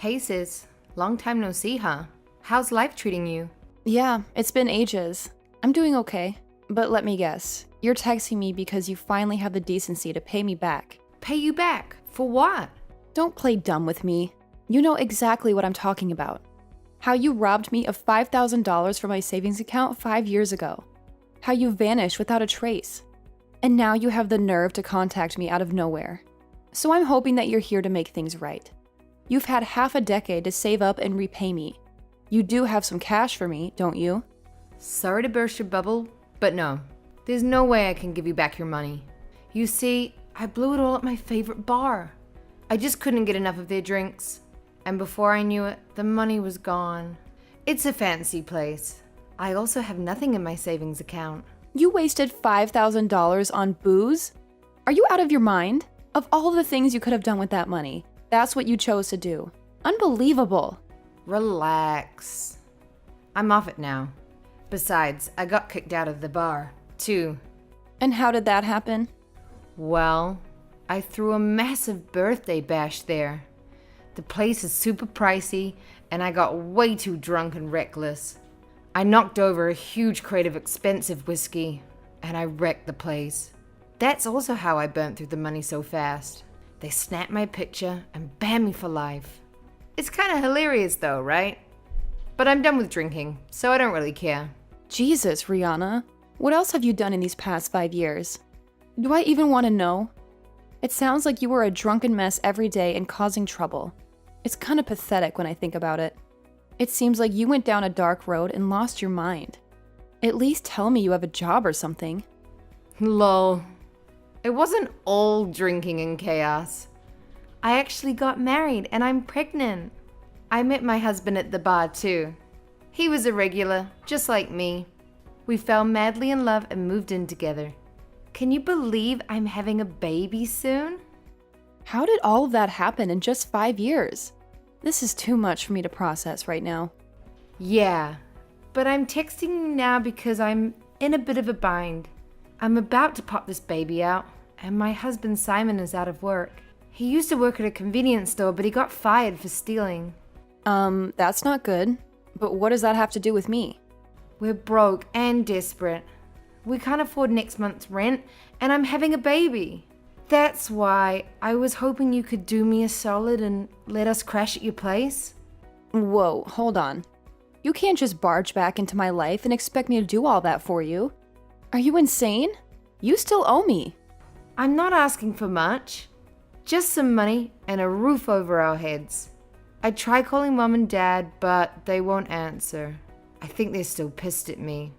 Hey sis, long time no see, huh? How's life treating you? Yeah, it's been ages. I'm doing okay. But let me guess, you're texting me because you finally have the decency to pay me back. Pay you back? For what? Don't play dumb with me. You know exactly what I'm talking about. How you robbed me of $5,000 from my savings account 5 years ago. How you vanished without a trace. And now you have the nerve to contact me out of nowhere. So I'm hoping that you're here to make things right. You've had half a decade to save up and repay me. You do have some cash for me, don't you? Sorry to burst your bubble, but no. There's no way I can give you back your money. You see, I blew it all at my favorite bar. I just couldn't get enough of their drinks. And before I knew it, the money was gone. It's a fancy place. I also have nothing in my savings account. You wasted $5,000 on booze? Are you out of your mind? Of all the things you could have done with that money, that's what you chose to do. Unbelievable. Relax. I'm off it now. Besides, I got kicked out of the bar, too. And how did that happen? Well, I threw a massive birthday bash there. The place is super pricey, and I got way too drunk and reckless. I knocked over a huge crate of expensive whiskey, and I wrecked the place. That's also how I burnt through the money so fast. They snapped my picture and banned me for life. It's kind of hilarious though, right? But I'm done with drinking, so I don't really care. Jesus, Rihanna. What else have you done in these past 5 years? Do I even want to know? It sounds like you were a drunken mess every day and causing trouble. It's kind of pathetic when I think about it. It seems like you went down a dark road and lost your mind. At least tell me you have a job or something. Lol. It wasn't all drinking and chaos. I actually got married and I'm pregnant. I met my husband at the bar too. He was a regular, just like me. We fell madly in love and moved in together. Can you believe I'm having a baby soon? How did all of that happen in just 5 years? This is too much for me to process right now. Yeah, but I'm texting you now because I'm in a bit of a bind. I'm about to pop this baby out, and my husband Simon is out of work. He used to work at a convenience store, but he got fired for stealing. That's not good. But what does that have to do with me? We're broke and desperate. We can't afford next month's rent, and I'm having a baby. That's why I was hoping you could do me a solid and let us crash at your place. Whoa, hold on. You can't just barge back into my life and expect me to do all that for you. Are you insane? You still owe me. I'm not asking for much. Just some money and a roof over our heads. I try calling Mom and Dad, but they won't answer. I think they're still pissed at me.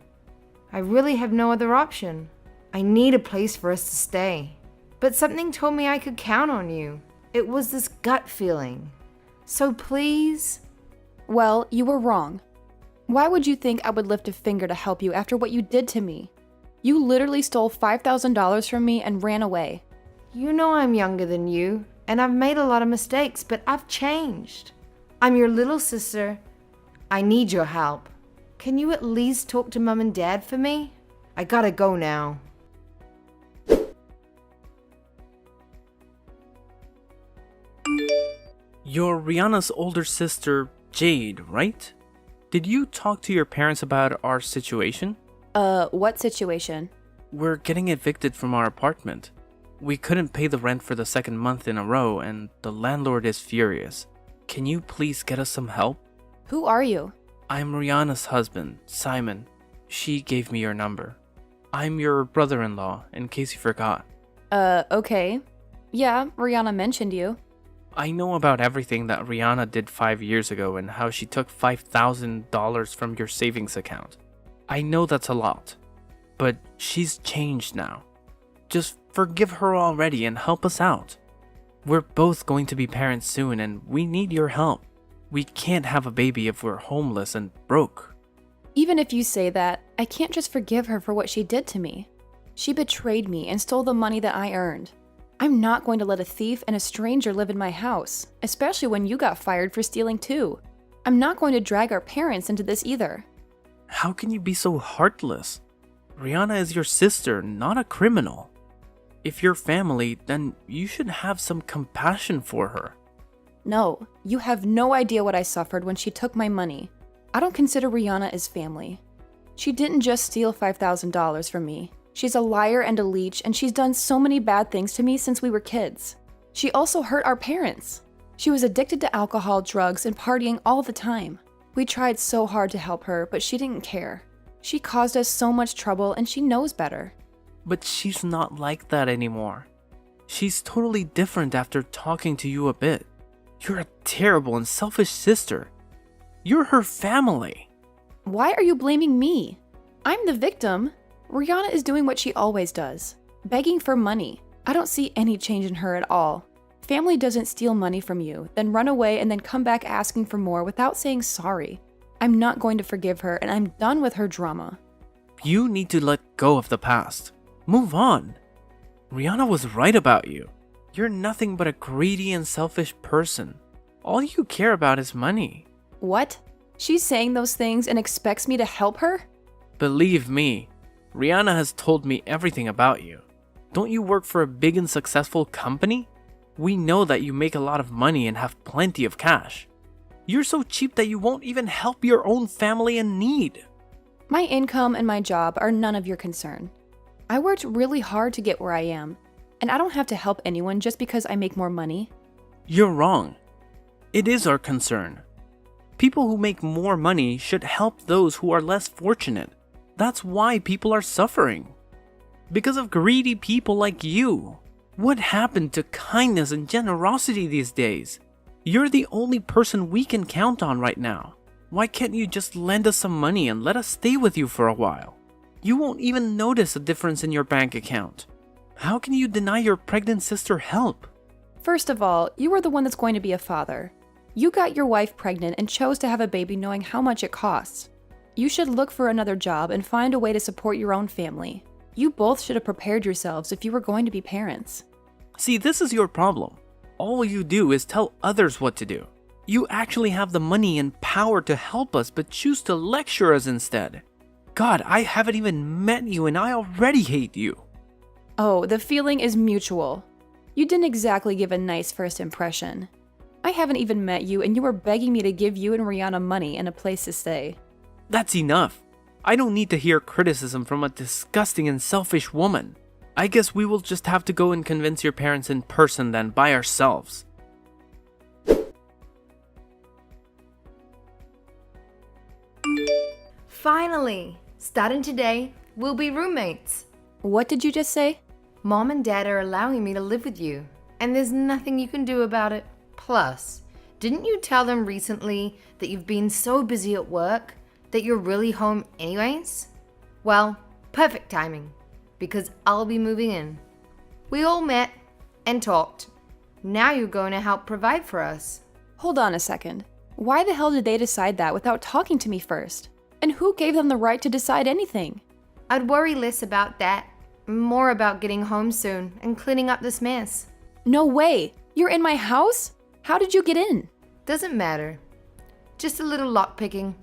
I really have no other option. I need a place for us to stay. But something told me I could count on you. It was this gut feeling. So please? Well, you were wrong. Why would you think I would lift a finger to help you after what you did to me? You literally stole $5,000 from me and ran away. You know I'm younger than you, and I've made a lot of mistakes, but I've changed. I'm your little sister. I need your help. Can you at least talk to Mom and Dad for me? I gotta go now. You're Rihanna's older sister, Jade, right? Did you talk to your parents about our situation? What situation? We're getting evicted from our apartment. We couldn't pay the rent for the second month in a row, and the landlord is furious. Can you please get us some help? Who are you? I'm Rihanna's husband, Simon. She gave me your number. I'm your brother-in-law, in case you forgot. Okay. Yeah, Rihanna mentioned you. I know about everything that Rihanna did 5 years ago and how she took $5,000 from your savings account. I know that's a lot, but she's changed now. Just forgive her already and help us out. We're both going to be parents soon and we need your help. We can't have a baby if we're homeless and broke. Even if you say that, I can't just forgive her for what she did to me. She betrayed me and stole the money that I earned. I'm not going to let a thief and a stranger live in my house, especially when you got fired for stealing too. I'm not going to drag our parents into this either. How can you be so heartless? Rihanna is your sister, not a criminal. If you're family, then you should have some compassion for her. No, you have no idea what I suffered when she took my money. I don't consider Rihanna as family. She didn't just steal $5,000 from me. She's a liar and a leech, and she's done so many bad things to me since we were kids. She also hurt our parents. She was addicted to alcohol, drugs, and partying all the time. We tried so hard to help her, but she didn't care. She caused us so much trouble, and she knows better. But she's not like that anymore. She's totally different after talking to you a bit. You're a terrible and selfish sister. You're her family. Why are you blaming me? I'm the victim. Rihanna is doing what she always does, begging for money. I don't see any change in her at all. Family doesn't steal money from you, then run away and then come back asking for more without saying sorry. I'm not going to forgive her, and I'm done with her drama. You need to let go of the past. Move on. Rihanna was right about you. You're nothing but a greedy and selfish person. All you care about is money. What? She's saying those things and expects me to help her? Believe me, Rihanna has told me everything about you. Don't you work for a big and successful company? We know that you make a lot of money and have plenty of cash. You're so cheap that you won't even help your own family in need. My income and my job are none of your concern. I worked really hard to get where I am, and I don't have to help anyone just because I make more money. You're wrong. It is our concern. People who make more money should help those who are less fortunate. That's why people are suffering. Because of greedy people like you. What happened to kindness and generosity these days? You're the only person we can count on right now. Why can't you just lend us some money and let us stay with you for a while? You won't even notice a difference in your bank account. How can you deny your pregnant sister help? First of all, you are the one that's going to be a father. You got your wife pregnant and chose to have a baby knowing how much it costs. You should look for another job and find a way to support your own family. You both should have prepared yourselves if you were going to be parents. See, this is your problem. All you do is tell others what to do. You actually have the money and power to help us, but choose to lecture us instead. God, I haven't even met you and I already hate you. Oh, the feeling is mutual. You didn't exactly give a nice first impression. I haven't even met you and you were begging me to give you and Rihanna money and a place to stay. That's enough. I don't need to hear criticism from a disgusting and selfish woman. I guess we will just have to go and convince your parents in person then by ourselves. Finally! Starting today, we'll be roommates. What did you just say? Mom and Dad are allowing me to live with you, and there's nothing you can do about it. Plus, didn't you tell them recently that you've been so busy at work that you're really home anyways? Well, perfect timing, because I'll be moving in. We all met and talked. Now you're going to help provide for us. Hold on a second. Why the hell did they decide that without talking to me first? And who gave them the right to decide anything? I'd worry less about that, more about getting home soon and cleaning up this mess. No way! You're in my house? How did you get in? Doesn't matter. Just a little lockpicking.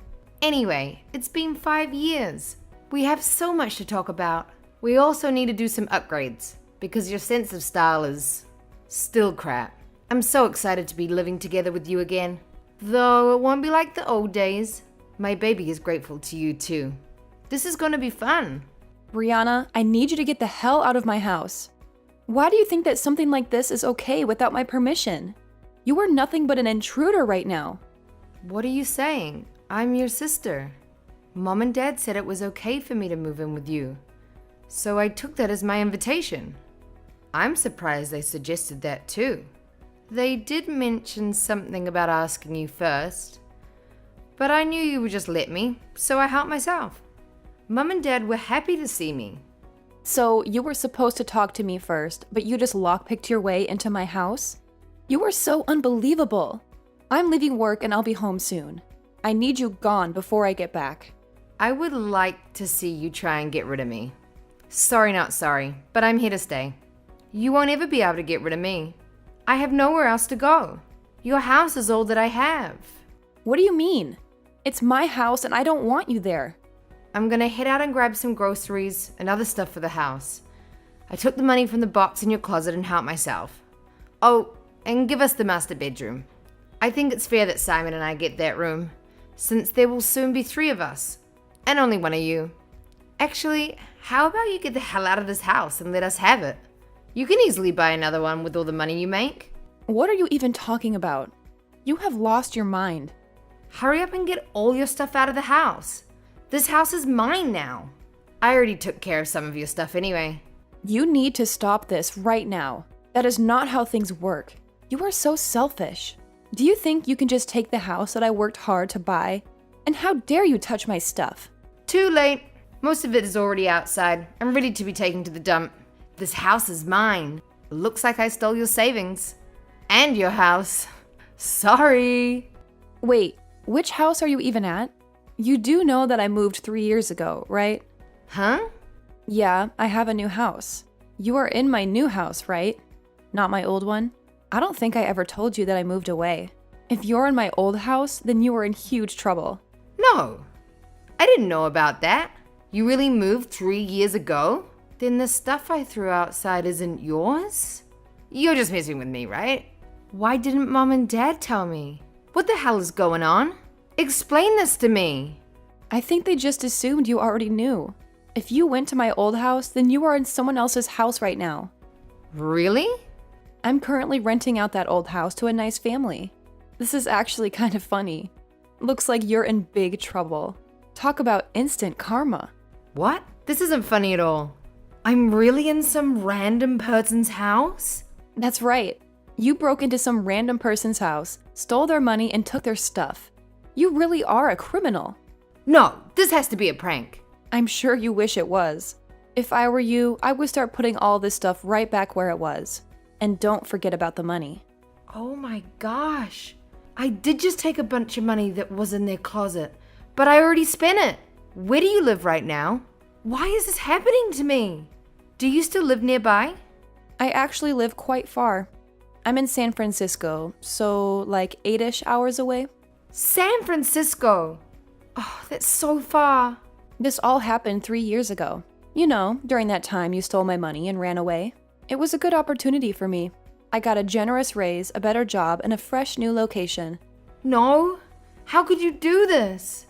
Anyway, it's been 5 years. We have so much to talk about. We also need to do some upgrades, because your sense of style is still crap. I'm so excited to be living together with you again. Though it won't be like the old days. My baby is grateful to you too. This is gonna be fun. Rihanna, I need you to get the hell out of my house. Why do you think that something like this is okay without my permission? You are nothing but an intruder right now. What are you saying? I'm your sister. Mom and Dad said it was okay for me to move in with you. So I took that as my invitation. I'm surprised they suggested that too. They did mention something about asking you first. But I knew you would just let me, so I helped myself. Mom and Dad were happy to see me. So you were supposed to talk to me first, but you just lockpicked your way into my house? You are so unbelievable. I'm leaving work and I'll be home soon. I need you gone before I get back. I would like to see you try and get rid of me. Sorry, not sorry, but I'm here to stay. You won't ever be able to get rid of me. I have nowhere else to go. Your house is all that I have. What do you mean? It's my house and I don't want you there. I'm gonna head out and grab some groceries and other stuff for the house. I took the money from the box in your closet and helped myself. Oh, and give us the master bedroom. I think it's fair that Simon and I get that room, since there will soon be 3 of us, and only one of you. Actually, how about you get the hell out of this house and let us have it? You can easily buy another one with all the money you make. What are you even talking about? You have lost your mind. Hurry up and get all your stuff out of the house. This house is mine now. I already took care of some of your stuff anyway. You need to stop this right now. That is not how things work. You are so selfish. Do you think you can just take the house that I worked hard to buy? And how dare you touch my stuff? Too late. Most of it is already outside and ready to be taken to the dump. This house is mine. Looks like I stole your savings. And your house. Sorry. Wait, which house are you even at? You do know that I moved 3 years ago, right? Huh? Yeah, I have a new house. You are in my new house, right? Not my old one? I don't think I ever told you that I moved away. If you're in my old house, then you are in huge trouble. No. I didn't know about that. You really moved 3 years ago? Then the stuff I threw outside isn't yours? You're just messing with me, right? Why didn't Mom and Dad tell me? What the hell is going on? Explain this to me. I think they just assumed you already knew. If you went to my old house, then you are in someone else's house right now. Really? I'm currently renting out that old house to a nice family. This is actually kind of funny. Looks like you're in big trouble. Talk about instant karma. What? This isn't funny at all. I'm really in some random person's house? That's right. You broke into some random person's house, stole their money, and took their stuff. You really are a criminal. No, this has to be a prank. I'm sure you wish it was. If I were you, I would start putting all this stuff right back where it was. And don't forget about the money. Oh my gosh. I did just take a bunch of money that was in their closet, but I already spent it. Where do you live right now? Why is this happening to me? Do you still live nearby? I actually live quite far. I'm in San Francisco, so like 8-ish hours away. San Francisco. Oh, that's so far. This all happened 3 years ago. You know, during that time you stole my money and ran away. It was a good opportunity for me. I got a generous raise, a better job, and a fresh new location. No. How could you do this?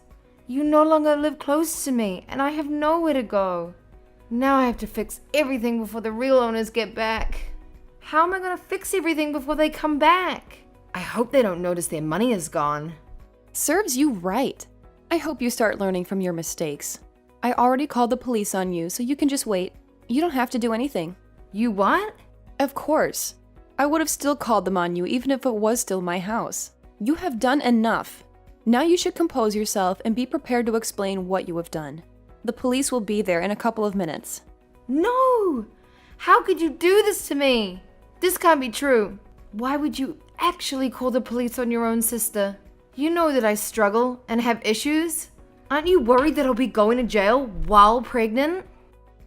You no longer live close to me, and I have nowhere to go. Now I have to fix everything before the real owners get back. How am I going to fix everything before they come back? I hope they don't notice their money is gone. Serves you right. I hope you start learning from your mistakes. I already called the police on you, so you can just wait. You don't have to do anything. You what? Of course. I would have still called them on you even if it was still my house. You have done enough. Now you should compose yourself and be prepared to explain what you have done. The police will be there in a couple of minutes. No! How could you do this to me? This can't be true. Why would you actually call the police on your own sister? You know that I struggle and have issues. Aren't you worried that I'll be going to jail while pregnant?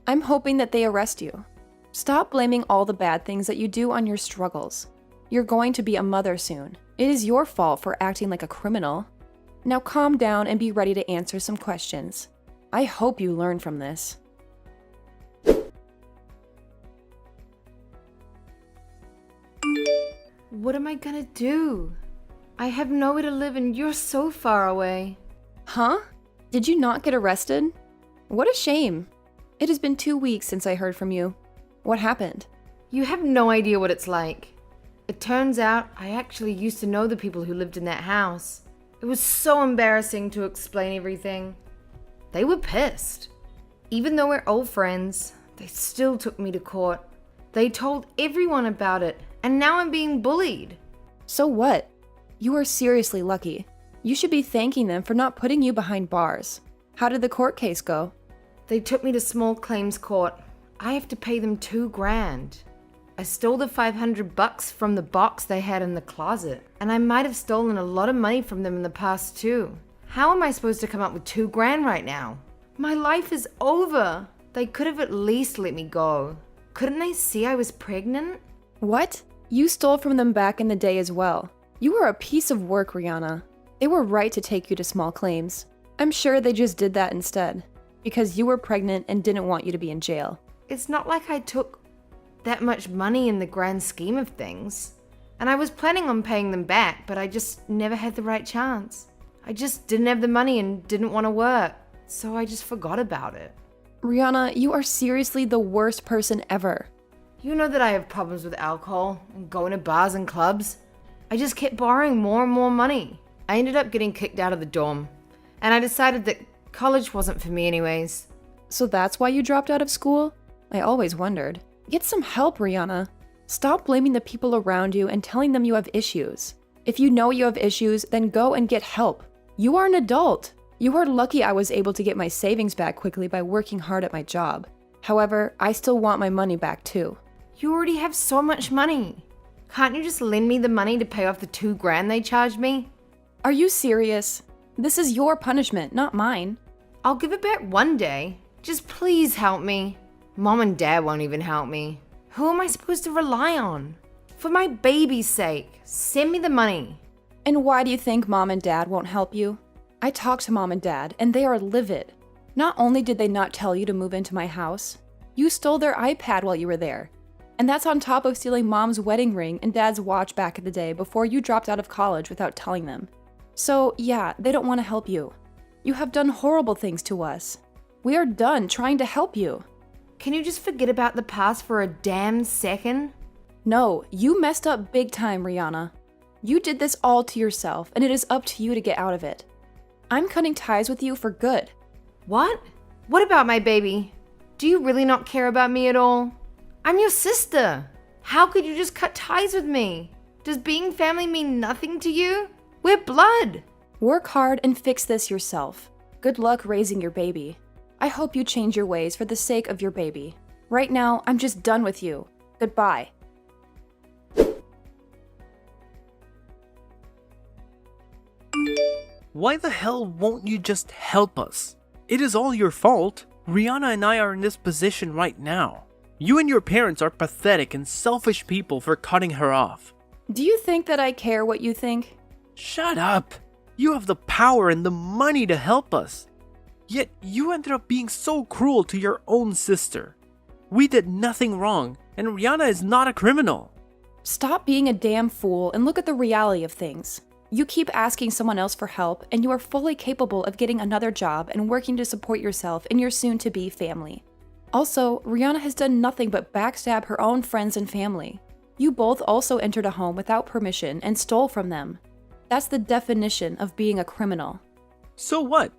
I'm hoping that they arrest you. Stop blaming all the bad things that you do on your struggles. You're going to be a mother soon. It is your fault for acting like a criminal. Now calm down and be ready to answer some questions. I hope you learn from this. What am I gonna do? I have nowhere to live and you're so far away. Huh? Did you not get arrested? What a shame. It has been 2 weeks since I heard from you. What happened? You have no idea what it's like. It turns out I actually used to know the people who lived in that house. It was so embarrassing to explain everything. They were pissed. Even though we're old friends, they still took me to court. They told everyone about it, and now I'm being bullied. So what? You are seriously lucky. You should be thanking them for not putting you behind bars. How did the court case go? They took me to small claims court. I have to pay them $2,000. I stole the $500 from the box they had in the closet, and I might have stolen a lot of money from them in the past too. How am I supposed to come up with $2,000 right now? My life is over. They could have at least let me go. Couldn't they see I was pregnant? What? You stole from them back in the day as well. You are a piece of work, Rihanna. They were right to take you to small claims. I'm sure they just did that instead, because you were pregnant and didn't want you to be in jail. It's not like I took that much money in the grand scheme of things. And I was planning on paying them back, but I just never had the right chance. I just didn't have the money and didn't want to work, so I just forgot about it. Rihanna, you are seriously the worst person ever. You know that I have problems with alcohol and going to bars and clubs. I just kept borrowing more and more money. I ended up getting kicked out of the dorm, and I decided that college wasn't for me anyways. So that's why you dropped out of school? I always wondered. Get some help, Rihanna. Stop blaming the people around you and telling them you have issues. If you know you have issues, then go and get help. You are an adult. You are lucky I was able to get my savings back quickly by working hard at my job. However, I still want my money back too. You already have so much money. Can't you just lend me the money to pay off the $2,000 they charged me? Are you serious? This is your punishment, not mine. I'll give it back one day. Just please help me. Mom and Dad won't even help me. Who am I supposed to rely on? For my baby's sake, send me the money. And why do you think Mom and Dad won't help you? I talked to Mom and Dad, and they are livid. Not only did they not tell you to move into my house, you stole their iPad while you were there. And that's on top of stealing Mom's wedding ring and Dad's watch back in the day before you dropped out of college without telling them. So, yeah, they don't want to help you. You have done horrible things to us. We are done trying to help you. Can you just forget about the past for a damn second? No, you messed up big time, Rihanna. You did this all to yourself, and it is up to you to get out of it. I'm cutting ties with you for good. What? What about my baby? Do you really not care about me at all? I'm your sister. How could you just cut ties with me? Does being family mean nothing to you? We're blood. Work hard and fix this yourself. Good luck raising your baby. I hope you change your ways for the sake of your baby. Right now, I'm just done with you. Goodbye. Why the hell won't you just help us? It is all your fault. Rihanna and I are in this position right now. You and your parents are pathetic and selfish people for cutting her off. Do you think that I care what you think? Shut up! You have the power and the money to help us. Yet you ended up being so cruel to your own sister. We did nothing wrong, and Rihanna is not a criminal. Stop being a damn fool and look at the reality of things. You keep asking someone else for help, and you are fully capable of getting another job and working to support yourself and your soon-to-be family. Also, Rihanna has done nothing but backstab her own friends and family. You both also entered a home without permission and stole from them. That's the definition of being a criminal. So what?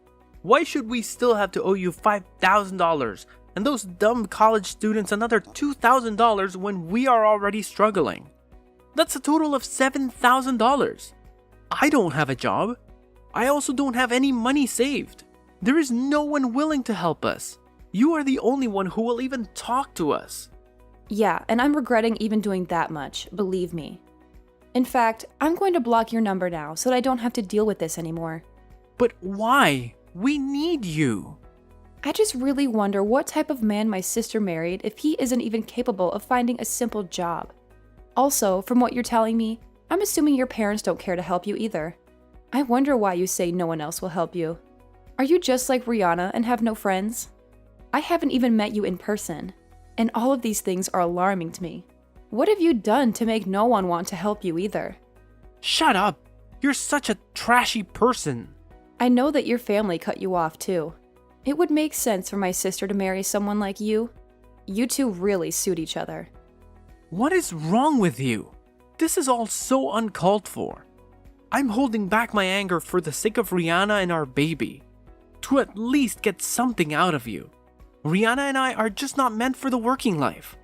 Why should we still have to owe you $5,000 and those dumb college students another $2,000 when we are already struggling? That's a total of $7,000. I don't have a job. I also don't have any money saved. There is no one willing to help us. You are the only one who will even talk to us. Yeah, and I'm regretting even doing that much, believe me. In fact, I'm going to block your number now so that I don't have to deal with this anymore. But why? We need you. I just really wonder what type of man my sister married if he isn't even capable of finding a simple job. Also, from what you're telling me, I'm assuming your parents don't care to help you either. I wonder why you say no one else will help you. Are you just like Rihanna and have no friends? I haven't even met you in person, and all of these things are alarming to me. What have you done to make no one want to help you either? Shut up! You're such a trashy person. I know that your family cut you off too. It would make sense for my sister to marry someone like you. You two really suit each other. What is wrong with you? This is all so uncalled for. I'm holding back my anger for the sake of Rihanna and our baby. To at least get something out of you. Rihanna and I are just not meant for the working life.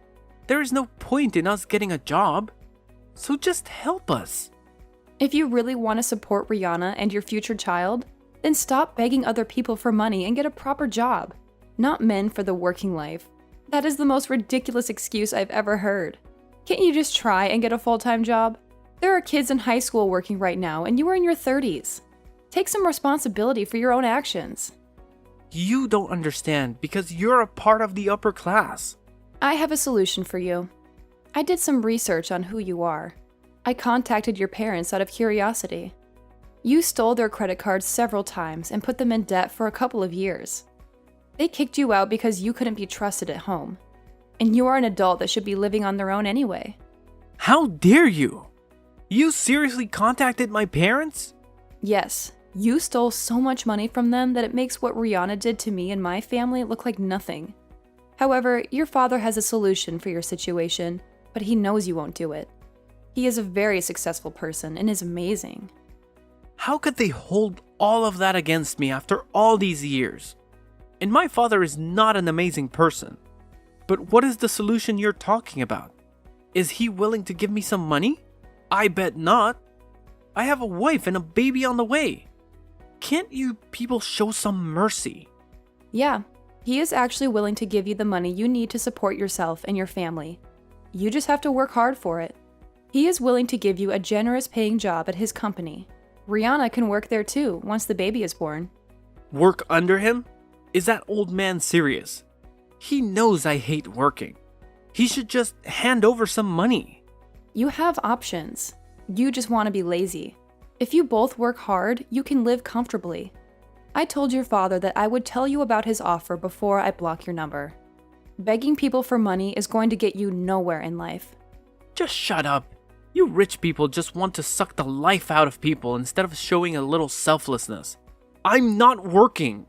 There is no point in us getting a job. So just help us. If you really want to support Rihanna and your future child, then stop begging other people for money and get a proper job. Not men for the working life. That is the most ridiculous excuse I've ever heard. Can't you just try and get a full-time job? There are kids in high school working right now and you are in your 30s. Take some responsibility for your own actions. You don't understand because you're a part of the upper class. I have a solution for you. I did some research on who you are. I contacted your parents out of curiosity. You stole their credit cards several times and put them in debt for a couple of years. They kicked you out because you couldn't be trusted at home. And you are an adult that should be living on their own anyway. How dare you? You seriously contacted my parents? Yes, you stole so much money from them that it makes what Rihanna did to me and my family look like nothing. However, your father has a solution for your situation, but he knows you won't do it. He is a very successful person and is amazing. How could they hold all of that against me after all these years? And my father is not an amazing person. But what is the solution you're talking about? Is he willing to give me some money? I bet not. I have a wife and a baby on the way. Can't you people show some mercy? Yeah, he is actually willing to give you the money you need to support yourself and your family. You just have to work hard for it. He is willing to give you a generous paying job at his company. Rihanna can work there too once the baby is born. Work under him? Is that old man serious? He knows I hate working. He should just hand over some money. You have options. You just want to be lazy. If you both work hard, you can live comfortably. I told your father that I would tell you about his offer before I block your number. Begging people for money is going to get you nowhere in life. Just shut up. You rich people just want to suck the life out of people instead of showing a little selflessness. I'm not working.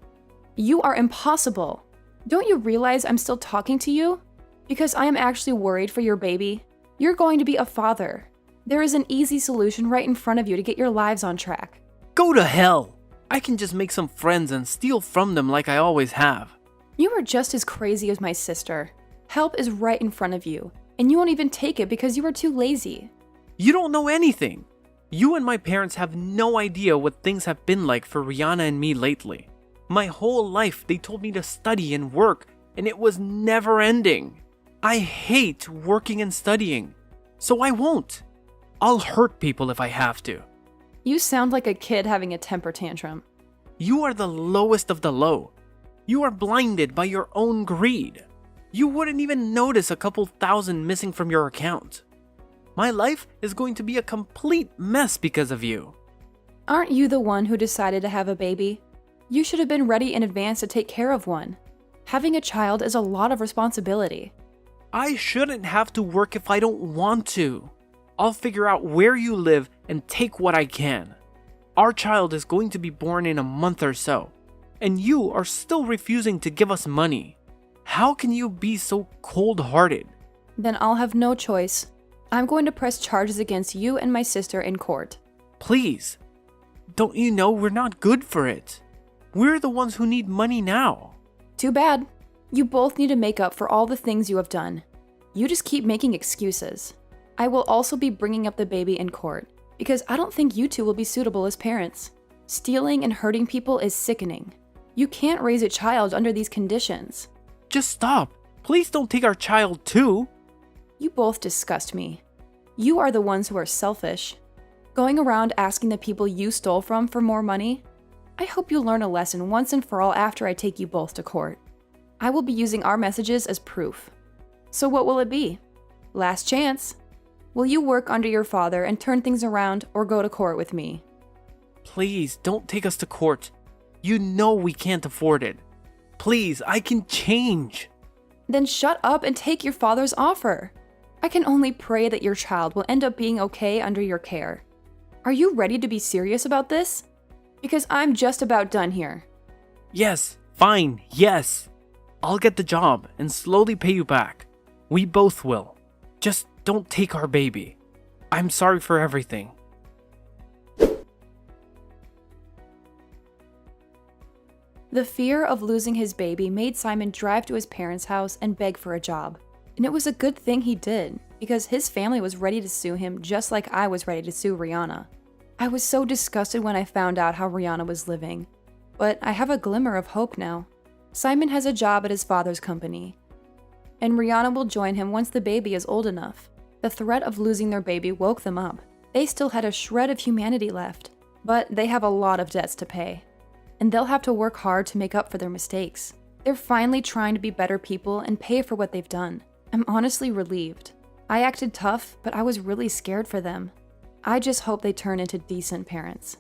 You are impossible. Don't you realize I'm still talking to you? Because I am actually worried for your baby. You're going to be a father. There is an easy solution right in front of you to get your lives on track. Go to hell. I can just make some friends and steal from them like I always have. You are just as crazy as my sister. Help is right in front of you, and you won't even take it because you are too lazy. You don't know anything. You and my parents have no idea what things have been like for Rihanna and me lately. My whole life they told me to study and work, and it was never ending. I hate working and studying, so I won't. I'll hurt people if I have to. You sound like a kid having a temper tantrum. You are the lowest of the low. You are blinded by your own greed. You wouldn't even notice a couple thousand missing from your account. My life is going to be a complete mess because of you. Aren't you the one who decided to have a baby? You should have been ready in advance to take care of one. Having a child is a lot of responsibility. I shouldn't have to work if I don't want to. I'll figure out where you live and take what I can. Our child is going to be born in a month or so, and you are still refusing to give us money. How can you be so cold-hearted? Then I'll have no choice. I'm going to press charges against you and my sister in court. Please. Don't you know we're not good for it? We're the ones who need money now. Too bad. You both need to make up for all the things you have done. You just keep making excuses. I will also be bringing up the baby in court, because I don't think you two will be suitable as parents. Stealing and hurting people is sickening. You can't raise a child under these conditions. Just stop. Please don't take our child too. You both disgust me. You are the ones who are selfish. Going around asking the people you stole from for more money? I hope you learn a lesson once and for all after I take you both to court. I will be using our messages as proof. So what will it be? Last chance. Will you work under your father and turn things around, or go to court with me? Please don't take us to court. You know we can't afford it. Please, I can change. Then shut up and take your father's offer. I can only pray that your child will end up being okay under your care. Are you ready to be serious about this? Because I'm just about done here. Yes, fine, yes. I'll get the job and slowly pay you back. We both will. Just don't take our baby. I'm sorry for everything. The fear of losing his baby made Simon drive to his parents' house and beg for a job. And it was a good thing he did, because his family was ready to sue him just like I was ready to sue Rihanna. I was so disgusted when I found out how Rihanna was living. But I have a glimmer of hope now. Simon has a job at his father's company, and Rihanna will join him once the baby is old enough. The threat of losing their baby woke them up. They still had a shred of humanity left, but they have a lot of debts to pay. And they'll have to work hard to make up for their mistakes. They're finally trying to be better people and pay for what they've done. I'm honestly relieved. I acted tough, but I was really scared for them. I just hope they turn into decent parents.